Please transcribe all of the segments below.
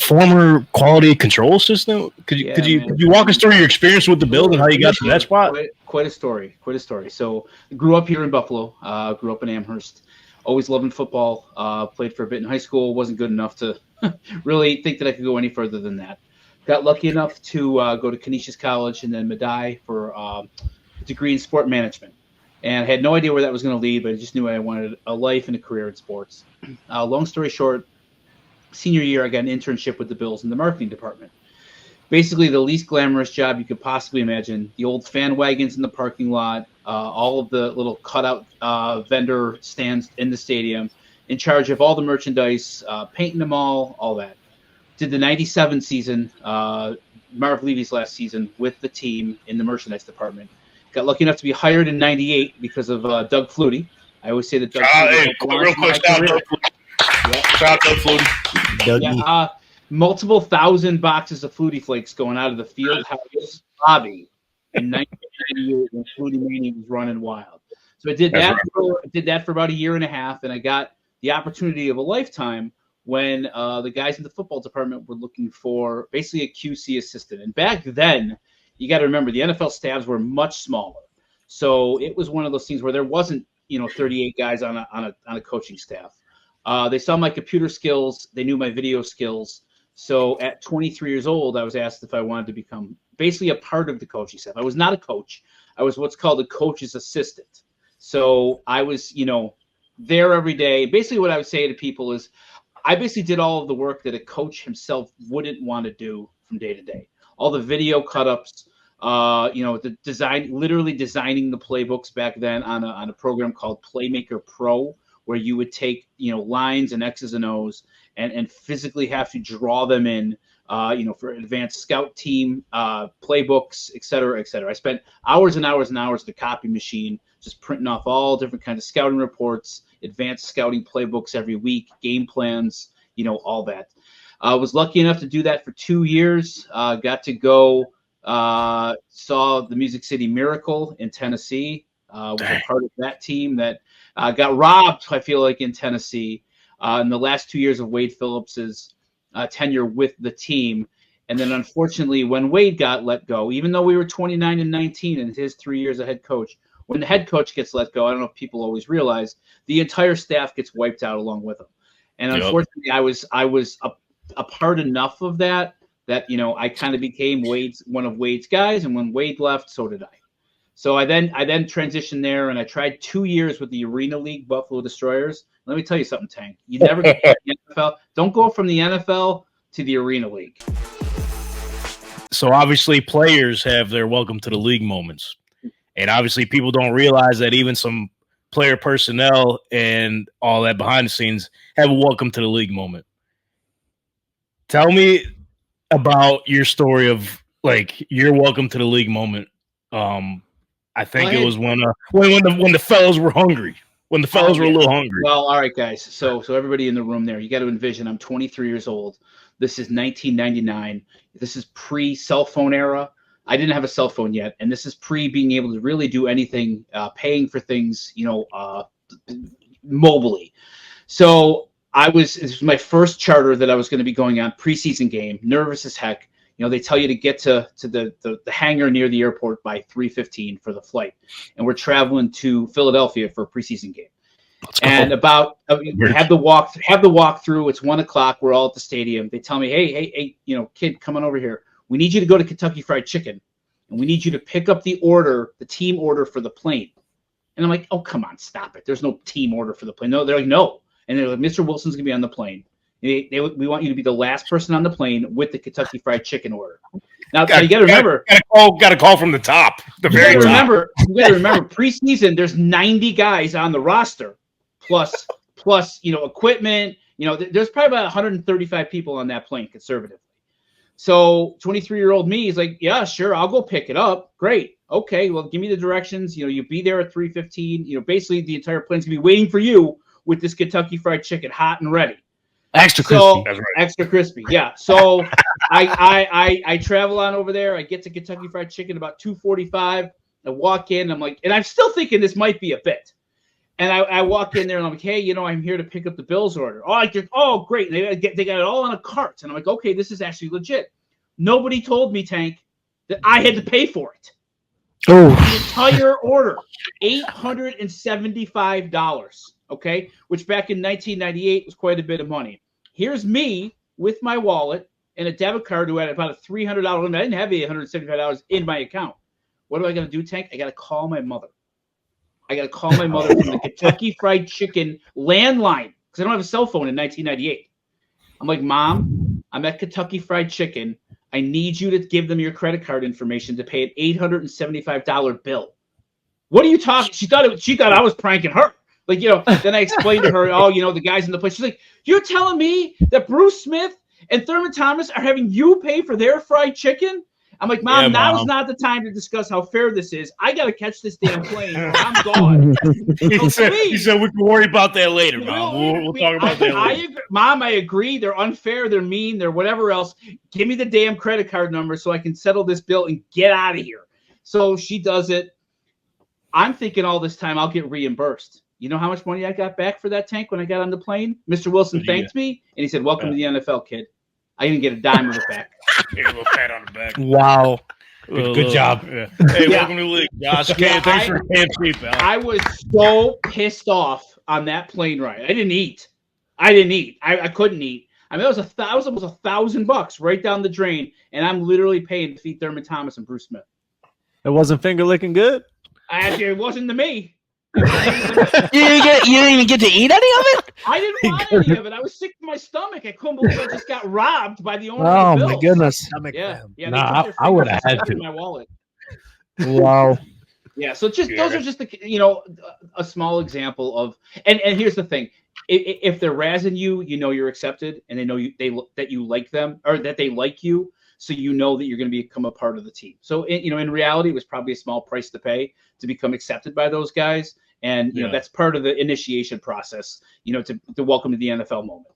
former quality control assistant. Could you walk us through your experience with the Bills and how you got to that spot? Quite a story. So grew up here in Buffalo. Grew up in Amherst. Always loving football. Played for a bit in high school. Wasn't good enough to really think that I could go any further than that. Got lucky enough to go to Canisius College and then Medaille for a degree in sport management. And I had no idea where that was going to lead, but I just knew I wanted a life and a career in sports. Long story short, senior year, I got an internship with the Bills in the marketing department. Basically, the least glamorous job you could possibly imagine. The old fan wagons in the parking lot, all of the little cutout vendor stands in the stadium, in charge of all the merchandise, painting them all that. Did the 97 season, Marv Levy's last season, with the team in the merchandise department. Got lucky enough to be hired in 98 because of Doug Flutie. I always say that Doug Flutie. Real quick, shout out Doug Flutie. Yeah, multiple thousand boxes of Flutie Flakes going out of the field house lobby in 1998 when Flutie Mania was running wild. So I did that for about a year and a half, and I got the opportunity of a lifetime when the guys in the football department were looking for basically a QC assistant. And back then, you got to remember the NFL staffs were much smaller, so it was one of those things where there wasn't 38 guys on a coaching staff. They saw my computer skills, they knew my video skills. So at 23 years old, I was asked if I wanted to become basically a part of the coaching staff. I was not a coach; I was what's called a coach's assistant. So I was there every day. Basically, what I would say to people is, I basically did all of the work that a coach himself wouldn't want to do from day to day. All the video cut-ups, the design, literally designing the playbooks back then on a program called Playmaker Pro, where you would take, lines and X's and O's and physically have to draw them in, for advanced scout team, playbooks, et cetera, et cetera. I spent hours and hours and hours at the copy machine, just printing off all different kinds of scouting reports, advanced scouting playbooks every week, game plans, all that. I was lucky enough to do that for 2 years. Got to go, saw the Music City Miracle in Tennessee. Was a part of that team that got robbed, I feel like, in Tennessee in the last 2 years of Wade Phillips's tenure with the team. And then, unfortunately, when Wade got let go, even though we were 29 and 19 in his 3 years as head coach, when the head coach gets let go, I don't know if people always realize, the entire staff gets wiped out along with him. And unfortunately, I was a part enough of that I kind of became one of Wade's guys, and when Wade left, so did I. So I then transitioned there, and I tried 2 years with the Arena League Buffalo Destroyers. Let me tell you something, Tank. You never get to the NFL. Don't go from the NFL to the Arena League. So obviously, players have their welcome to the league moments, and obviously, people don't realize that even some player personnel and all that behind the scenes have a welcome to the league moment. Tell me about your story of your welcome to the league moment. I think it was when the fellas were hungry. When the fellas were a little hungry. Well, all right, guys. So everybody in the room there, you got to envision I'm 23 years old. This is 1999. This is pre-cell phone era. I didn't have a cell phone yet, and this is pre being able to really do anything, paying for things, mobily. So this was my first charter that I was going to be going on, preseason game, nervous as heck. They tell you to get to the hangar near the airport by 3:15 for the flight. And we're traveling to Philadelphia for a preseason game. And about have the walk through. It's 1:00. We're all at the stadium. They tell me, hey, kid, come on over here. We need you to go to Kentucky Fried Chicken, and we need you to pick up the team order for the plane. And I'm like, oh, come on, stop it. There's no team order for the plane. No, they're like, no. And they're like, Mr. Wilson's gonna be on the plane. We want you to be the last person on the plane with the Kentucky Fried Chicken order. Now you got to remember, got a call from the top. You got to remember, preseason. There's 90 guys on the roster, plus equipment. There's probably about 135 people on that plane, conservatively. So 23-year-old me is like, yeah, sure, I'll go pick it up. Great, okay, well, give me the directions. You be there at 3:15. Basically the entire plane's gonna be waiting for you with this Kentucky Fried Chicken, hot and ready. Extra crispy. That's right. Extra crispy, yeah. So I travel on over there. I get to Kentucky Fried Chicken about 2:45. I walk in. I'm like, and I'm still thinking this might be a bit. And I walk in there and I'm like, hey, I'm here to pick up the Bills order. Oh, great. They got it all on a cart. And I'm like, okay, this is actually legit. Nobody told me, Tank, that I had to pay for it. Oh, The entire order, $875. Okay, which back in 1998 was quite a bit of money. Here's me with my wallet and a debit card who had about a $300 limit. I didn't have $875 in my account. What am I going to do, Tank? I got to call my mother. I got to call my mother from the Kentucky Fried Chicken landline because I don't have a cell phone in 1998. I'm like, Mom, I'm at Kentucky Fried Chicken. I need you to give them your credit card information to pay an $875 bill. What are you talking? She thought I was pranking her. Like, then I explained to her, the guys in the place. She's like, you're telling me that Bruce Smith and Thurman Thomas are having you pay for their fried chicken? I'm like, Mom, now's not the time to discuss how fair this is. I got to catch this damn plane or I'm gone. He said we can worry about that later, Mom. We'll talk about that later. I agree. Mom, I agree. They're unfair. They're mean. They're whatever else. Give me the damn credit card number so I can settle this bill and get out of here. So she does it. I'm thinking all this time I'll get reimbursed. You know how much money I got back for that, Tank, when I got on the plane? Mr. Wilson thanked me, and he said, welcome to the NFL, kid. I didn't get a dime of it back. A little pat on the back. Wow. Good job. Yeah. Hey, welcome to the league, Josh. Thanks for KFC, pal. I was so pissed off on that plane ride. I didn't eat. I couldn't eat. I mean, it was almost $1,000 right down the drain, and I'm literally paying to feed Thurman Thomas and Bruce Smith. It wasn't finger licking good? It wasn't to me. You didn't even get to eat any of it? I didn't want any of it. I was sick to my stomach. I couldn't believe I just got robbed by the owner of the Bills. My goodness. Yeah. Nah, I would have had to. In my wallet. Wow. Yeah. So those are just a small example of, and here's the thing: if they're razzing you, you're accepted, and they know that you like them or that they like you, so you know that you're going to become a part of the team. So in reality, it was probably a small price to pay to become accepted by those guys. And, that's part of the initiation process, to welcome to the NFL moment.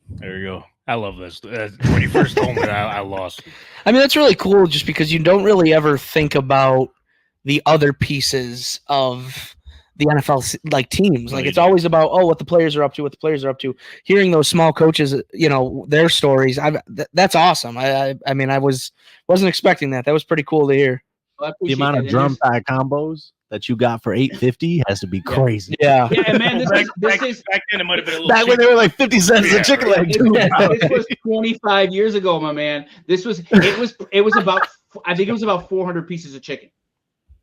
There you go. I love this. When you first told me that, I lost. I mean, that's really cool just because you don't really ever think about the other pieces of the NFL teams. Like, it's always about, what the players are up to, Hearing those small coaches, their stories. That's awesome. I mean, I wasn't expecting that. That was pretty cool to hear. Well, the amount of drum thigh combos that you got for $8.50 has to be crazy. Yeah. Yeah, man. This is back then. It might have been a little. Back when they were like 50 cents a chicken leg. This was 25 years ago, my man. It was about 400 pieces of chicken.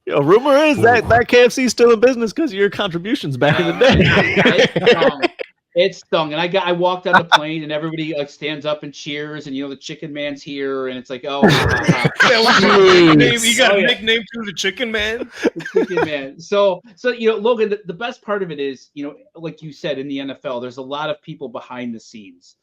Rumor is that KFC is still in business because of your contributions back in the day. It stung, and I walked on the plane, and everybody stands up and cheers, and the Chicken Man's here, and it's like, oh, you got a nickname too, the Chicken Man. The Chicken Man. So Logan, the best part of it is, like you said, in the NFL, there's a lot of people behind the scenes.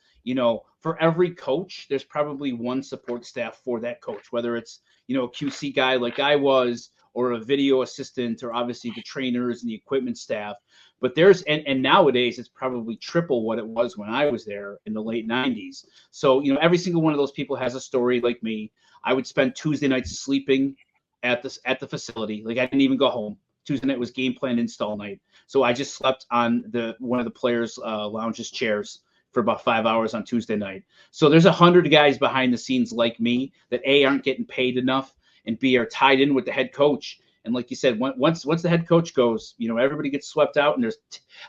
For every coach, there's probably one support staff for that coach, whether it's a QC guy like I was, or a video assistant, or obviously the trainers and the equipment staff. But there's and nowadays it's probably triple what it was when I was there in the late 90s. So every single one of those people has a story like me. I would spend Tuesday nights sleeping at the facility. Like, I didn't even go home. Tuesday night was game plan install night. So I just slept on one of the players' lounge's chairs for about 5 hours on Tuesday night. So there's 100 guys behind the scenes like me that A, aren't getting paid enough, and B, are tied in with the head coach. And like you said, once the head coach goes, everybody gets swept out. And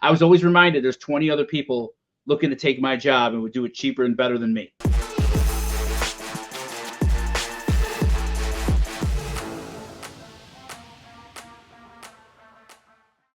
I was always reminded there's 20 other people looking to take my job and would do it cheaper and better than me.